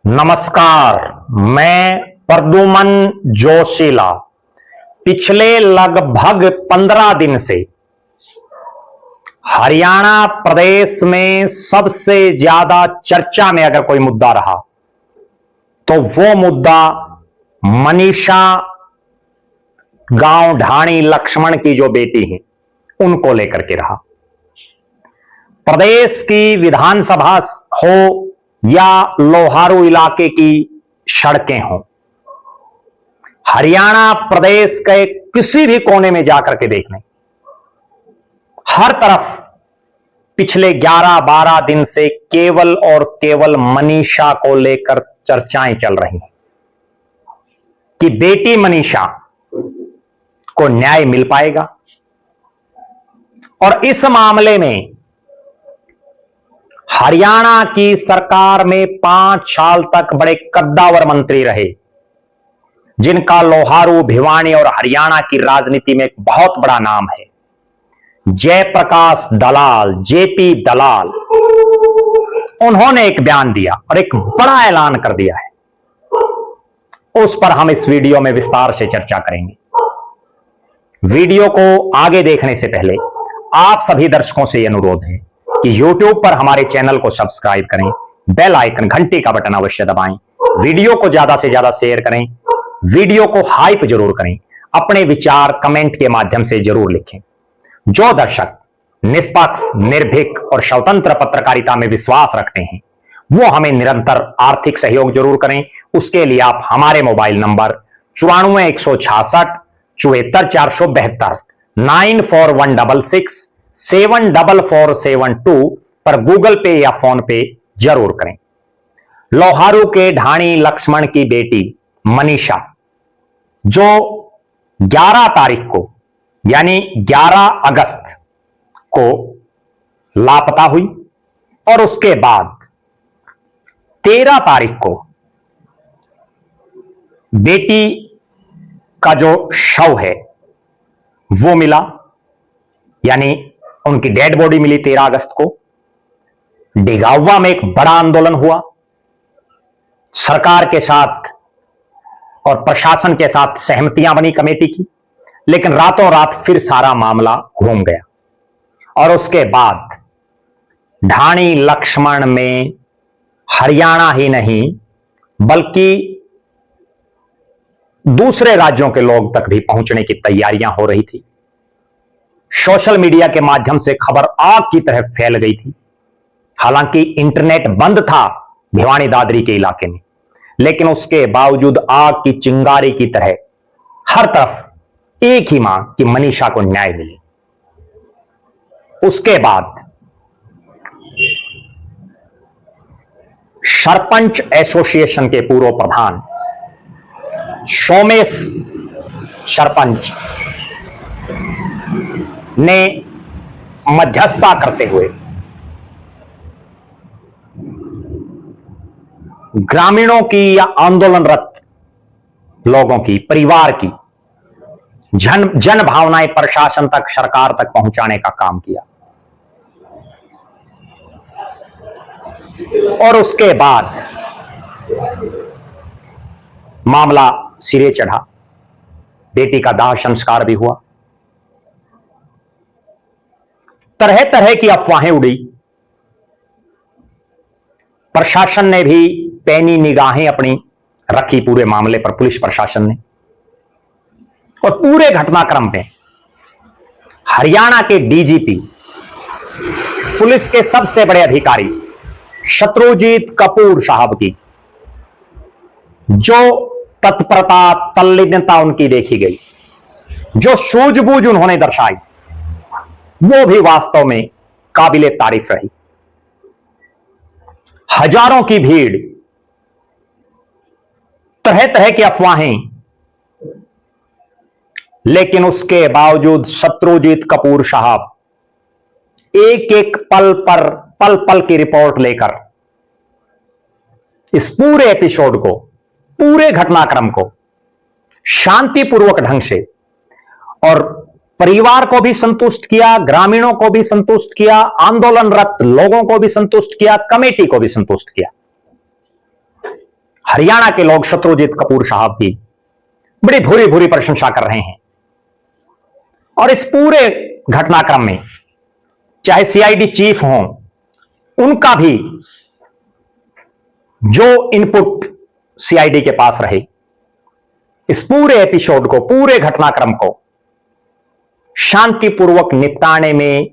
नमस्कार, मैं प्रद्युमन जोशीला पिछले लगभग 15 दिन से हरियाणा प्रदेश में सबसे ज्यादा चर्चा में अगर कोई मुद्दा रहा तो वो मुद्दा मनीषा गांव ढाणी लक्ष्मण की जो बेटी है उनको लेकर के रहा। प्रदेश की विधानसभा हो या लोहारू इलाके की सड़कें हों, हरियाणा प्रदेश के किसी भी कोने में जाकर के देख लें, हर तरफ पिछले 11-12 दिन से केवल और केवल मनीषा को लेकर चर्चाएं चल रही हैं कि बेटी मनीषा को न्याय मिल पाएगा। और इस मामले में हरियाणा की सरकार में 5 साल तक बड़े कद्दावर मंत्री रहे, जिनका लोहारू, भिवानी और हरियाणा की राजनीति में एक बहुत बड़ा नाम है। जयप्रकाश दलाल, जेपी दलाल, उन्होंने एक बयान दिया और एक बड़ा ऐलान कर दिया है। उस पर हम इस वीडियो में विस्तार से चर्चा करेंगे। वीडियो को आगे देखने से पहले आप सभी दर्शकों से यह अनुरोध है कि YouTube पर हमारे चैनल को सब्सक्राइब करें, बेल आइकन घंटी का बटन अवश्य दबाएं, वीडियो को ज्यादा से ज्यादा शेयर करें, वीडियो को हाइप जरूर करें, अपने विचार कमेंट के माध्यम से जरूर लिखें। जो दर्शक निष्पक्ष, निर्भीक और स्वतंत्र पत्रकारिता में विश्वास रखते हैं वो हमें निरंतर आर्थिक सहयोग जरूर करें। उसके लिए आप हमारे मोबाइल नंबर 94 166 74 472 94 166 74472 पर गूगल पे या फोन पे जरूर करें। लोहारू के ढाणी लक्ष्मण की बेटी मनीषा, जो 11 तारीख को यानी 11 अगस्त को लापता हुई और उसके बाद 13 तारीख को बेटी का जो शव है वो मिला, यानी उनकी डेड बॉडी मिली 13 अगस्त को। डिगावा में एक बड़ा आंदोलन हुआ, सरकार के साथ और प्रशासन के साथ सहमतियां बनी कमेटी की, लेकिन रातों रात फिर सारा मामला घूम गया। और उसके बाद ढाणी लक्ष्मण में हरियाणा ही नहीं बल्कि दूसरे राज्यों के लोग तक भी पहुंचने की तैयारियां हो रही थी। सोशल मीडिया के माध्यम से खबर आग की तरह फैल गई थी। हालांकि इंटरनेट बंद था भिवानी दादरी के इलाके में, लेकिन उसके बावजूद आग की चिंगारी की तरह हर तरफ एक ही मांग कि मनीषा को न्याय मिले। उसके बाद सरपंच एसोसिएशन के पूर्व प्रधान सोमेश सरपंच ने मध्यस्थता करते हुए ग्रामीणों की या आंदोलनरत लोगों की, परिवार की जन भावनाएं प्रशासन तक, सरकार तक पहुंचाने का काम किया। और उसके बाद मामला सिरे चढ़ा, बेटी का दाह संस्कार भी हुआ, तरह तरह की अफवाहें उड़ी। प्रशासन ने भी पैनी निगाहें अपनी रखी पूरे मामले पर, पुलिस प्रशासन ने। और पूरे घटनाक्रम में हरियाणा के डीजीपी, पुलिस के सबसे बड़े अधिकारी शत्रुजीत कपूर साहब की जो तत्परता, तल्लीनता उनकी देखी गई, जो सूझबूझ उन्होंने दर्शाई, वो भी वास्तव में काबिले तारीफ रही। हजारों की भीड़, तरह तरह की अफवाहें, लेकिन उसके बावजूद शत्रुजीत कपूर साहब एक एक पल पर, पल पल की रिपोर्ट लेकर इस पूरे एपिसोड को, पूरे घटनाक्रम को शांतिपूर्वक ढंग से और परिवार को भी संतुष्ट किया, ग्रामीणों को भी संतुष्ट किया, आंदोलनरत लोगों को भी संतुष्ट किया, कमेटी को भी संतुष्ट किया। हरियाणा के लोग शत्रुजीत कपूर साहब की बड़ी भूरी भूरी प्रशंसा कर रहे हैं। और इस पूरे घटनाक्रम में चाहे सीआईडी चीफ हों, उनका भी जो इनपुट सीआईडी के पास रहे, इस पूरे एपिसोड को, पूरे घटनाक्रम को शांतिपूर्वक निपटाने में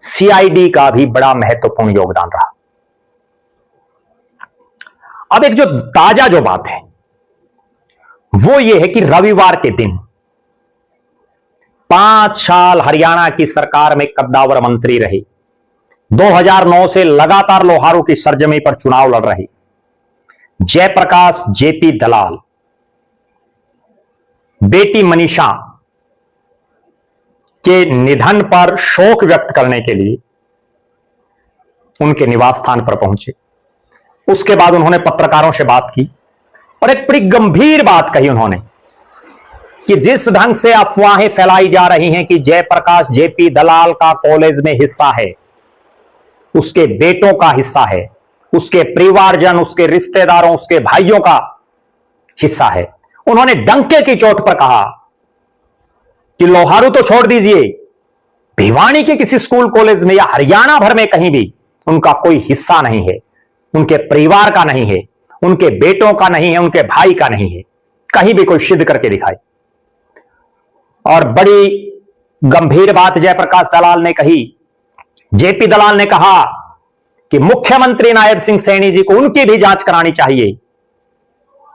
सीआईडी का भी बड़ा महत्वपूर्ण योगदान रहा। अब एक जो ताजा जो बात है वो ये है कि रविवार के दिन 5 साल हरियाणा की सरकार में कद्दावर मंत्री रहे, 2009 से लगातार लोहारू की सरजमी पर चुनाव लड़ रहे जयप्रकाश जेपी दलाल बेटी मनीषा के निधन पर शोक व्यक्त करने के लिए उनके निवास स्थान पर पहुंचे। उसके बाद उन्होंने पत्रकारों से बात की और एक बड़ी गंभीर बात कही उन्होंने कि जिस ढंग से अफवाहें फैलाई जा रही हैं कि जयप्रकाश जेपी दलाल का कॉलेज में हिस्सा है, उसके बेटों का हिस्सा है, उसके परिवारजन, उसके रिश्तेदारों, उसके भाइयों का हिस्सा है, उन्होंने डंके की चोट पर कहा कि लोहारू तो छोड़ दीजिए, भिवानी के किसी स्कूल कॉलेज में या हरियाणा भर में कहीं भी उनका कोई हिस्सा नहीं है, उनके परिवार का नहीं है, उनके बेटों का नहीं है, उनके भाई का नहीं है, कहीं भी कोई सिद्ध करके दिखाए। और बड़ी गंभीर बात जयप्रकाश दलाल ने कही, जेपी दलाल ने कहा कि मुख्यमंत्री नायब सिंह सैनी जी को उनकी भी जांच करानी चाहिए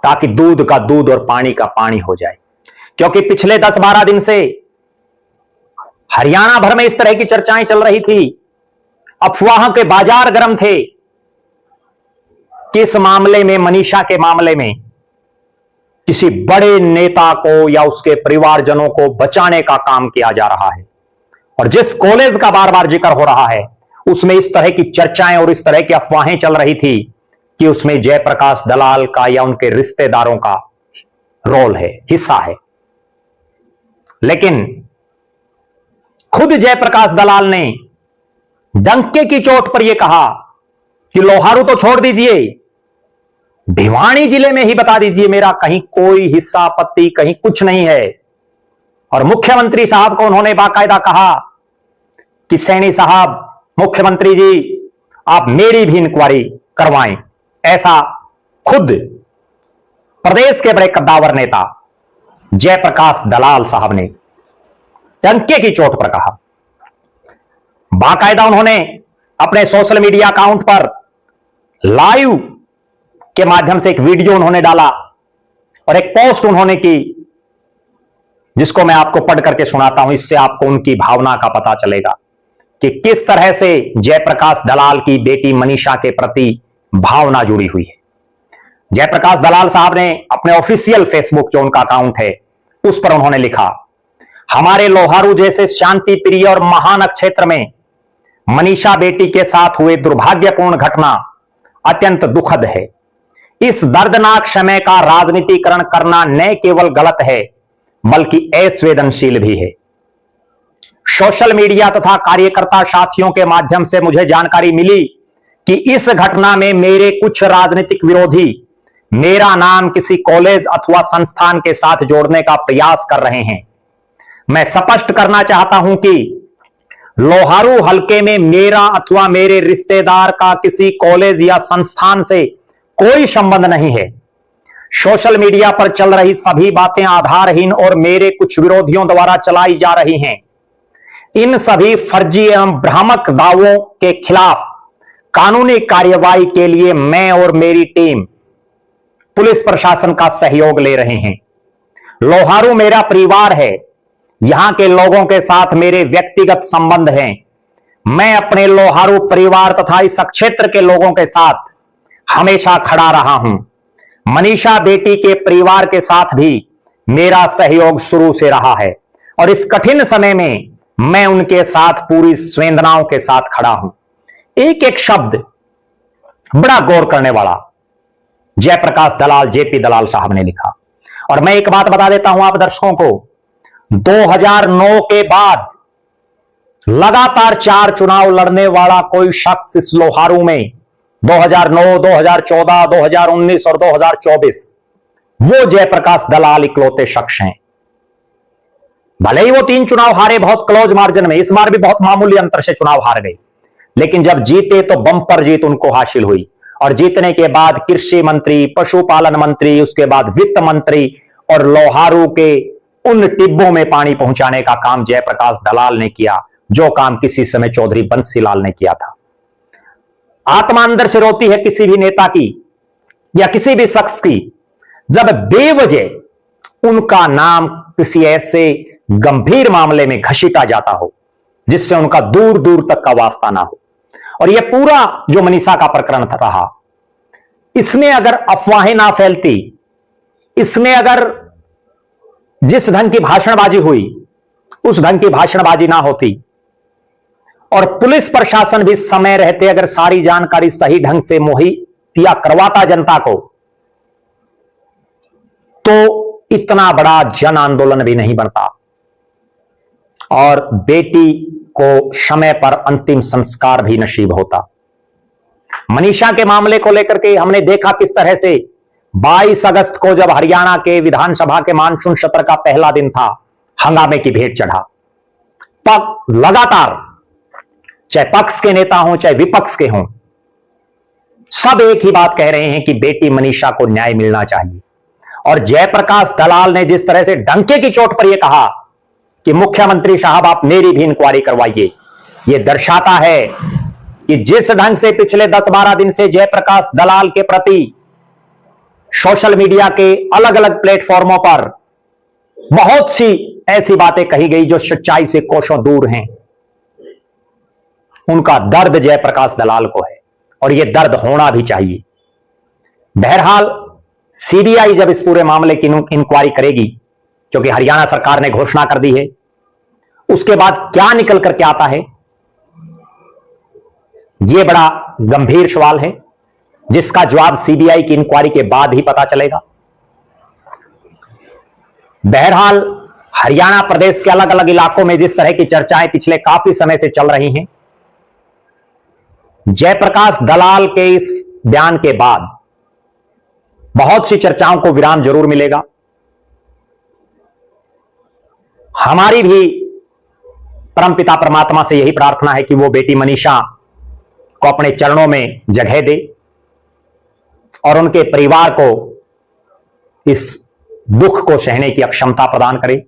ताकि दूध का दूध और पानी का पानी हो जाए, क्योंकि पिछले 10-12 दिन से हरियाणा भर में इस तरह की चर्चाएं चल रही थी, अफवाहों के बाजार गर्म थे कि इस मामले में, मनीषा के मामले में किसी बड़े नेता को या उसके परिवारजनों को बचाने का काम किया जा रहा है। और जिस कॉलेज का बार बार जिक्र हो रहा है उसमें इस तरह की चर्चाएं और इस तरह की अफवाहें चल रही थी कि उसमें जयप्रकाश दलाल का या उनके रिश्तेदारों का रोल है, हिस्सा है। लेकिन खुद जयप्रकाश दलाल ने डंके की चोट पर यह कहा कि लोहारू तो छोड़ दीजिए, भिवानी जिले में ही बता दीजिए, मेरा कहीं कोई हिस्सा पत्ती कहीं कुछ नहीं है। और मुख्यमंत्री साहब को उन्होंने बाकायदा कहा कि सैनी साहब, मुख्यमंत्री जी, आप मेरी भी इंक्वायरी करवाएं। ऐसा खुद प्रदेश के बड़े कद्दावर नेता जयप्रकाश दलाल साहब ने डंके की चोट पर कहा। बाकायदा उन्होंने अपने सोशल मीडिया अकाउंट पर लाइव के माध्यम से एक वीडियो उन्होंने डाला और एक पोस्ट उन्होंने की, जिसको मैं आपको पढ़ करके सुनाता हूं। इससे आपको उनकी भावना का पता चलेगा कि किस तरह से जयप्रकाश दलाल की बेटी मनीषा के प्रति भावना जुड़ी हुई है। जयप्रकाश दलाल साहब ने अपने ऑफिशियल फेसबुक, जो उनका अकाउंट है, उस पर उन्होंने लिखा, हमारे लोहारू जैसे शांति प्रिय और महान क्षेत्र में मनीषा बेटी के साथ हुए दुर्भाग्यपूर्ण घटना अत्यंत दुखद है। इस दर्दनाक समय का राजनीतिकरण करना न केवल गलत है बल्कि असंवेदनशील भी है। सोशल मीडिया तथा कार्यकर्ता साथियों के माध्यम से मुझे जानकारी मिली कि इस घटना में मेरे कुछ राजनीतिक विरोधी मेरा नाम किसी कॉलेज अथवा संस्थान के साथ जोड़ने का प्रयास कर रहे हैं। मैं स्पष्ट करना चाहता हूं कि लोहारू हलके में मेरा अथवा मेरे रिश्तेदार का किसी कॉलेज या संस्थान से कोई संबंध नहीं है। सोशल मीडिया पर चल रही सभी बातें आधारहीन और मेरे कुछ विरोधियों द्वारा चलाई जा रही हैं। इन सभी फर्जी एवं भ्रामक दावों के खिलाफ कानूनी कार्रवाई के लिए मैं और मेरी टीम पुलिस प्रशासन का सहयोग ले रहे हैं। लोहारू मेरा परिवार है, यहां के लोगों के साथ मेरे व्यक्तिगत संबंध हैं। मैं अपने लोहारू परिवार तथा इस क्षेत्र के लोगों के साथ हमेशा खड़ा रहा हूं। मनीषा बेटी के परिवार के साथ भी मेरा सहयोग शुरू से रहा है और इस कठिन समय में मैं उनके साथ पूरी संवेदनाओं के साथ खड़ा हूं। एक एक शब्द बड़ा गौर करने वाला जयप्रकाश दलाल, जेपी दलाल साहब ने लिखा। और मैं एक बात बता देता हूं आप दर्शकों को, 2009 के बाद लगातार 4 चुनाव लड़ने वाला कोई शख्स इस लोहारू में 2009, 2014, 2019 और 2024 वो जयप्रकाश दलाल इकलौते शख्स हैं। भले ही वो 3 चुनाव हारे बहुत क्लोज मार्जिन में, इस बार भी बहुत मामूली अंतर से चुनाव हार गए, लेकिन जब जीते तो बम्पर जीत उनको हासिल हुई। और जीतने के बाद कृषि मंत्री, पशुपालन मंत्री, उसके बाद वित्त मंत्री और लोहारू के उन टिब्बों में पानी पहुंचाने का काम जयप्रकाश दलाल ने किया, जो काम किसी समय चौधरी बंसीलाल ने किया था। आत्मा अंदर से रोती है किसी भी नेता की या किसी भी शख्स की, जब बेवजह उनका नाम किसी ऐसे गंभीर मामले में घसीटा जाता हो जिससे उनका दूर दूर तक का वास्ता ना हो। और यह पूरा जो मनीषा का प्रकरण रहा, इसमें अगर अफवाहें ना फैलती, इसमें अगर जिस ढंग की भाषणबाजी हुई उस ढंग की भाषणबाजी ना होती, और पुलिस प्रशासन भी समय रहते अगर सारी जानकारी सही ढंग से मुहैया करवाता जनता को, तो इतना बड़ा जन आंदोलन भी नहीं बनता और बेटी को समय पर अंतिम संस्कार भी नसीब होता। मनीषा के मामले को लेकर के हमने देखा किस तरह से 22 अगस्त को जब हरियाणा के विधानसभा के मानसून सत्र का पहला दिन था, हंगामे की भेंट चढ़ा। लगातार चाहे पक्ष के नेता हों चाहे विपक्ष के हों, सब एक ही बात कह रहे हैं कि बेटी मनीषा को न्याय मिलना चाहिए। और जयप्रकाश दलाल ने जिस तरह से डंके की चोट पर यह कहा कि मुख्यमंत्री साहब आप मेरी भी इंक्वायरी करवाइए, यह दर्शाता है कि जिस ढंग से पिछले 10-12 दिन से जयप्रकाश दलाल के प्रति सोशल मीडिया के अलग अलग प्लेटफॉर्मों पर बहुत सी ऐसी बातें कही गई जो सच्चाई से कोसों दूर हैं, उनका दर्द जयप्रकाश दलाल को है और यह दर्द होना भी चाहिए। बहरहाल सीबीआई जब इस पूरे मामले की इंक्वायरी करेगी, क्योंकि हरियाणा सरकार ने घोषणा कर दी है, उसके बाद क्या निकल करके आता है, यह बड़ा गंभीर सवाल है जिसका जवाब सीबीआई की इंक्वायरी के बाद ही पता चलेगा। बहरहाल हरियाणा प्रदेश के अलग अलग इलाकों में जिस तरह की चर्चाएं पिछले काफी समय से चल रही हैं, जयप्रकाश दलाल के इस बयान के बाद बहुत सी चर्चाओं को विराम जरूर मिलेगा। हमारी भी परमपिता परमात्मा से यही प्रार्थना है कि वो बेटी मनीषा को अपने चरणों में जगह दे और उनके परिवार को इस दुख को सहने की अक्षमता प्रदान करे।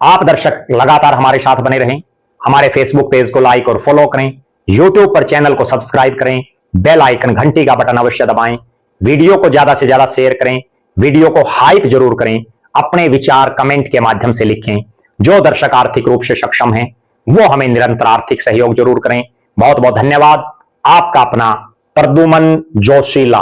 आप दर्शक लगातार हमारे साथ बने रहें, हमारे फेसबुक पेज को लाइक और फॉलो करें, यूट्यूब पर चैनल को सब्सक्राइब करें, बेल आइकन घंटी का बटन अवश्य दबाएं, वीडियो को ज्यादा से ज्यादा शेयर करें, वीडियो को हाइप जरूर करें, अपने विचार कमेंट के माध्यम से लिखें। जो दर्शक आर्थिक रूप से सक्षम हैं वो हमें निरंतर आर्थिक सहयोग जरूर करें। बहुत बहुत धन्यवाद। आपका अपना प्रद्युमन जोशीला।